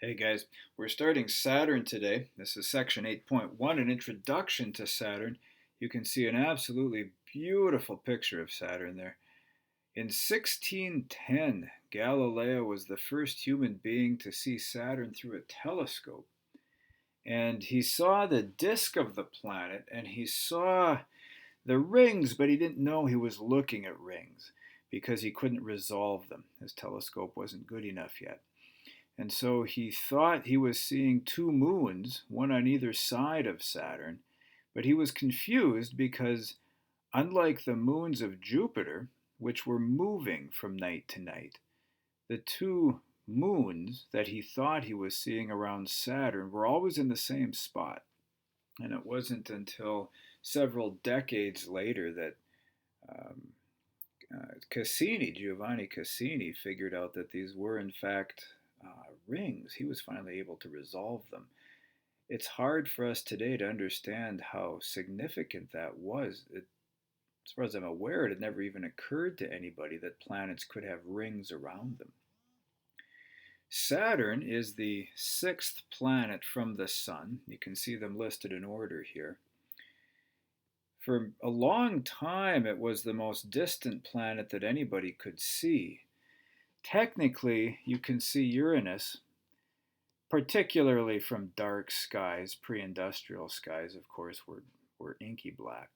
Hey guys, we're starting Saturn today. This is section 8.1, an introduction to Saturn. You can see an absolutely beautiful picture of Saturn there. In 1610, Galileo was the first human being to see Saturn through a telescope. And he saw the disk of the planet and he saw the rings, but he didn't know he was looking at rings because he couldn't resolve them. His telescope wasn't good enough yet. And so he thought he was seeing two moons, one on either side of Saturn, but he was confused because, unlike the moons of Jupiter, which were moving from night to night, the two moons that he thought he was seeing around Saturn were always in the same spot. And it wasn't until several decades later that um, Giovanni Cassini, figured out that these were, in fact, rings. He was finally able to resolve them. It's hard for us today to understand how significant that was. As far as I'm aware, it had never even occurred to anybody that planets could have rings around them. Saturn is the sixth planet from the Sun. You can see them listed in order here. For a long time, it was the most distant planet that anybody could see. Technically, you can see Uranus, particularly from dark skies. Pre-industrial skies, of course, were inky black.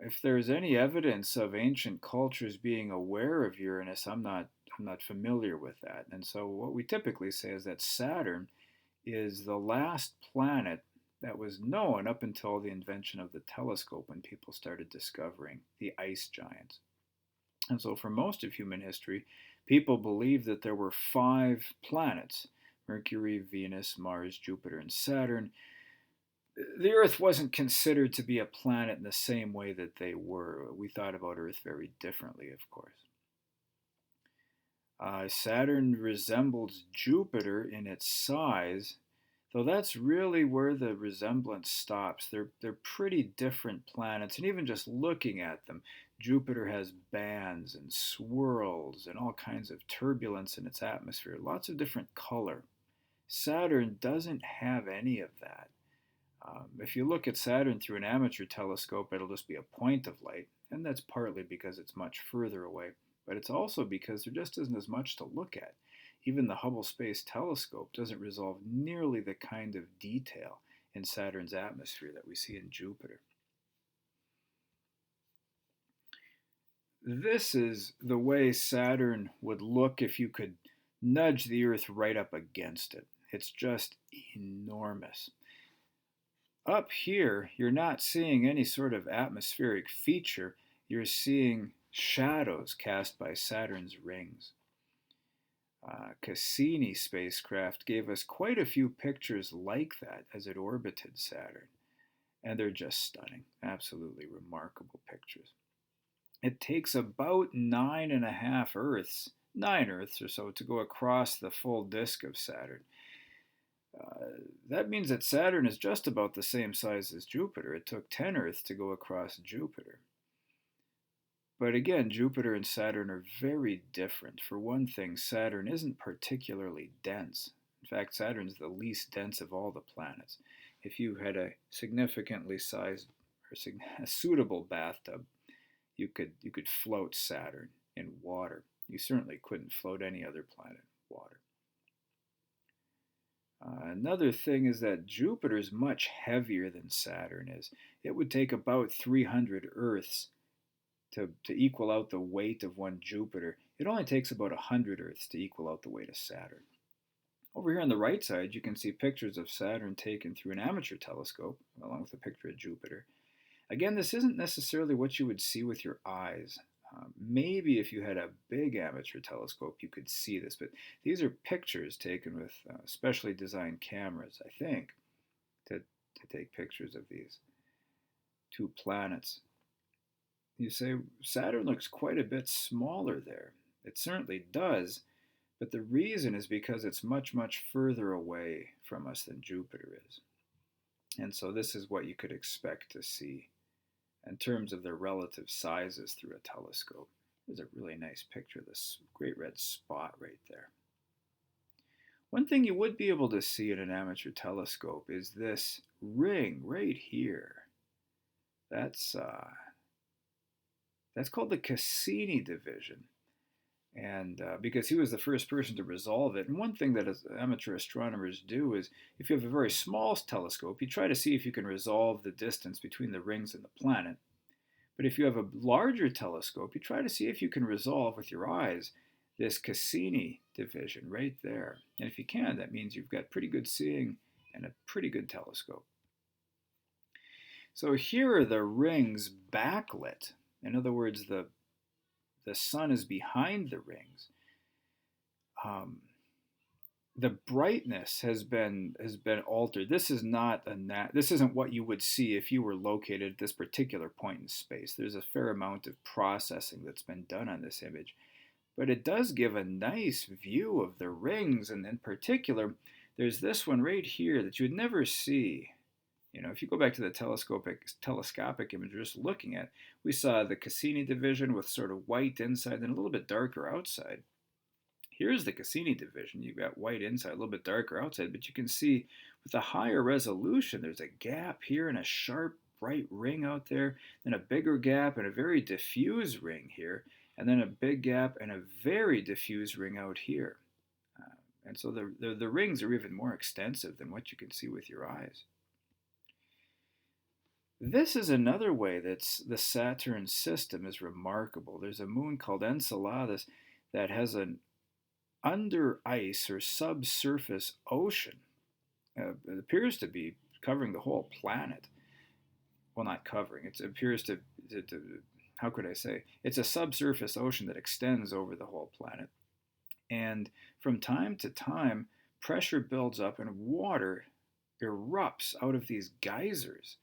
If there's any evidence of ancient cultures being aware of Uranus, I'm not familiar with that. And so what we typically say is that Saturn is the last planet that was known up until the invention of the telescope, when people started discovering the ice giants. And so for most of human history, people believed that there were five planets: Mercury, Venus, Mars, Jupiter, and Saturn. The Earth wasn't considered to be a planet in the same way that they were. We thought about Earth very differently, of course. Saturn resembles Jupiter in its size, though that's really where the resemblance stops. They're pretty different planets, and even just looking at them, Jupiter has bands and swirls and all kinds of turbulence in its atmosphere, lots of different color. Saturn doesn't have any of that. If you look at Saturn through an amateur telescope, it'll just be a point of light, and that's partly because it's much further away, but it's also because there just isn't as much to look at. Even the Hubble Space Telescope doesn't resolve nearly the kind of detail in Saturn's atmosphere that we see in Jupiter. This is the way Saturn would look if you could nudge the Earth right up against it. It's just enormous. Up here, you're not seeing any sort of atmospheric feature. You're seeing shadows cast by Saturn's rings. Cassini spacecraft gave us quite a few pictures like that as it orbited Saturn, and they're just stunning, absolutely remarkable pictures. It takes about 9.5 Earths, 9 Earths or so, to go across the full disk of Saturn. That means that Saturn is just about the same size as Jupiter. It took 10 Earths to go across Jupiter. But again, Jupiter and Saturn are very different. For one thing, Saturn isn't particularly dense. In fact, Saturn's the least dense of all the planets. If you had a significantly sized or a suitable bathtub, you could float Saturn in water. You certainly couldn't float any other planet in water. Another thing is that Jupiter is much heavier than Saturn is. It would take about 300 Earths to equal out the weight of one Jupiter. It only takes about 100 Earths to equal out the weight of Saturn. Over here on the right side, you can see pictures of Saturn taken through an amateur telescope, along with a picture of Jupiter. Again, this isn't necessarily what you would see with your eyes. Maybe if you had a big amateur telescope, you could see this, but these are pictures taken with specially designed cameras, I think, to take pictures of these two planets. You say Saturn looks quite a bit smaller there. It certainly does, but the reason is because it's much, much further away from us than Jupiter is. And so this is what you could expect to see in terms of their relative sizes through a telescope. There's a really nice picture of this great red spot right there. One thing you would be able to see in an amateur telescope is this ring right here. That's uh, that's called the Cassini division, and because he was the first person to resolve it. And one thing that amateur astronomers do is, if you have a very small telescope, you try to see if you can resolve the distance between the rings and the planet. But if you have a larger telescope, you try to see if you can resolve with your eyes this Cassini division right there. And if you can, that means you've got pretty good seeing and a pretty good telescope. So here are the rings backlit. In other words, the sun is behind the rings. Um, the brightness has been altered. This is not this isn't what you would see if you were located at this particular point in space. There's a fair amount of processing that's been done on this image, but it does give a nice view of the rings, and in particular, there's this one right here that you would never see. You know, if you go back to the telescopic image we're just looking at, we saw the Cassini division with sort of white inside and a little bit darker outside. Here's the Cassini division. You've got white inside, a little bit darker outside, but you can see with a higher resolution, there's a gap here and a sharp, bright ring out there, then a bigger gap and a very diffuse ring here, and then a big gap and a very diffuse ring out here. And so the rings are even more extensive than what you can see with your eyes. This is another way that the Saturn system is remarkable. There's a moon called Enceladus that has an under ice or subsurface ocean. It appears to be covering the whole planet. Well, not covering. It appears to how could I say? It's a subsurface ocean that extends over the whole planet. And from time to time, pressure builds up and water erupts out of these geysers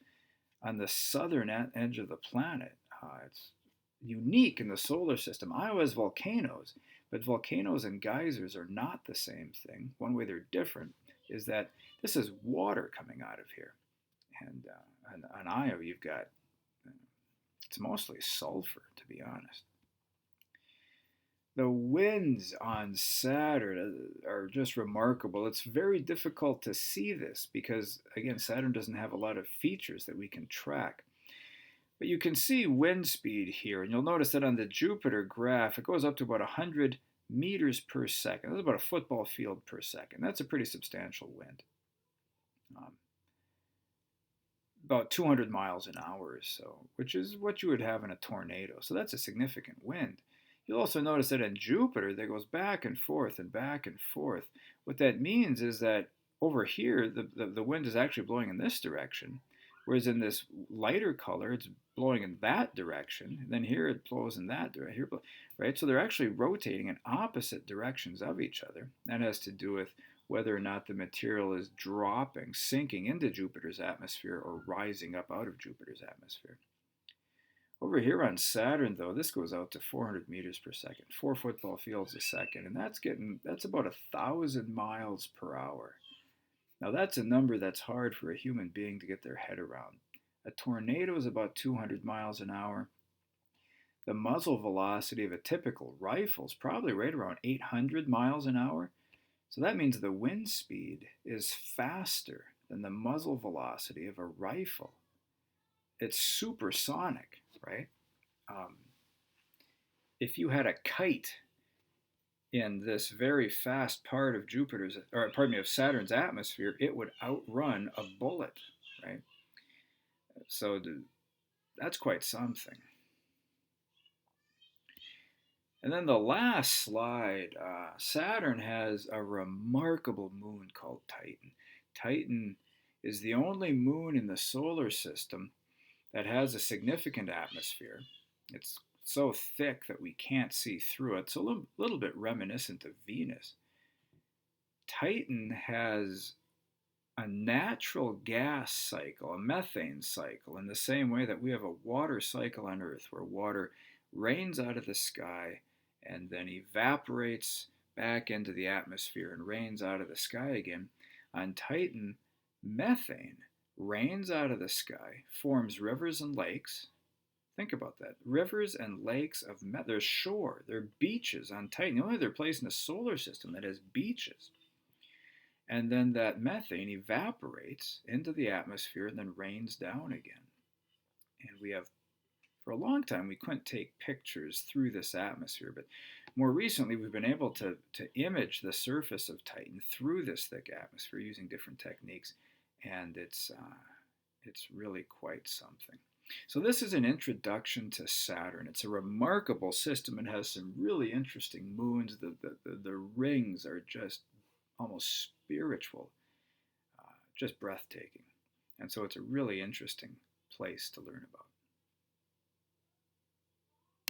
on the southern edge of the planet. It's unique in the solar system. Iowa has volcanoes, but volcanoes and geysers are not the same thing. One way they're different is that this is water coming out of here. And on Iowa, you've got, it's mostly sulfur, to be honest. The winds on Saturn are just remarkable. It's very difficult to see this because, again, Saturn doesn't have a lot of features that we can track. But you can see wind speed here, and you'll notice that on the Jupiter graph, it goes up to about 100 meters per second. That's about a football field per second. That's a pretty substantial wind. About 200 miles an hour or so, which is what you would have in a tornado. So that's a significant wind. You'll also notice that in Jupiter, that goes back and forth and back and forth. What that means is that over here, the wind is actually blowing in this direction, whereas in this lighter color, it's blowing in that direction. And then here it blows in that direction, right? So they're actually rotating in opposite directions of each other. That has to do with whether or not the material is dropping, sinking into Jupiter's atmosphere, or rising up out of Jupiter's atmosphere. Over here on Saturn, though, this goes out to 400 meters per second, 4 football fields a second, and that's about 1,000 miles per hour. Now that's a number that's hard for a human being to get their head around. A tornado is about 200 miles an hour. The muzzle velocity of a typical rifle is probably right around 800 miles an hour. So that means the wind speed is faster than the muzzle velocity of a rifle. It's supersonic, right? If you had a kite in this very fast part of of Saturn's atmosphere, it would outrun a bullet, right? So that's quite something. And then the last slide, Saturn has a remarkable moon called Titan. Titan is the only moon in the solar system that has a significant atmosphere. It's so thick that we can't see through it. It's a little bit reminiscent of Venus. Titan has a natural gas cycle, a methane cycle, in the same way that we have a water cycle on Earth, where water rains out of the sky and then evaporates back into the atmosphere and rains out of the sky again. On Titan, methane rains out of the sky, forms rivers and lakes. Think about that. Rivers and lakes of methane. There's beaches on Titan. The only other place in the solar system that has beaches. And then that methane evaporates into the atmosphere and then rains down again. And we have, for a long time, we couldn't take pictures through this atmosphere, but more recently we've been able to image the surface of Titan through this thick atmosphere using different techniques, and it's really quite something. So this is an introduction to Saturn. It's a remarkable system. It has some really interesting moons. The rings are just almost spiritual, just breathtaking. And so it's a really interesting place to learn about.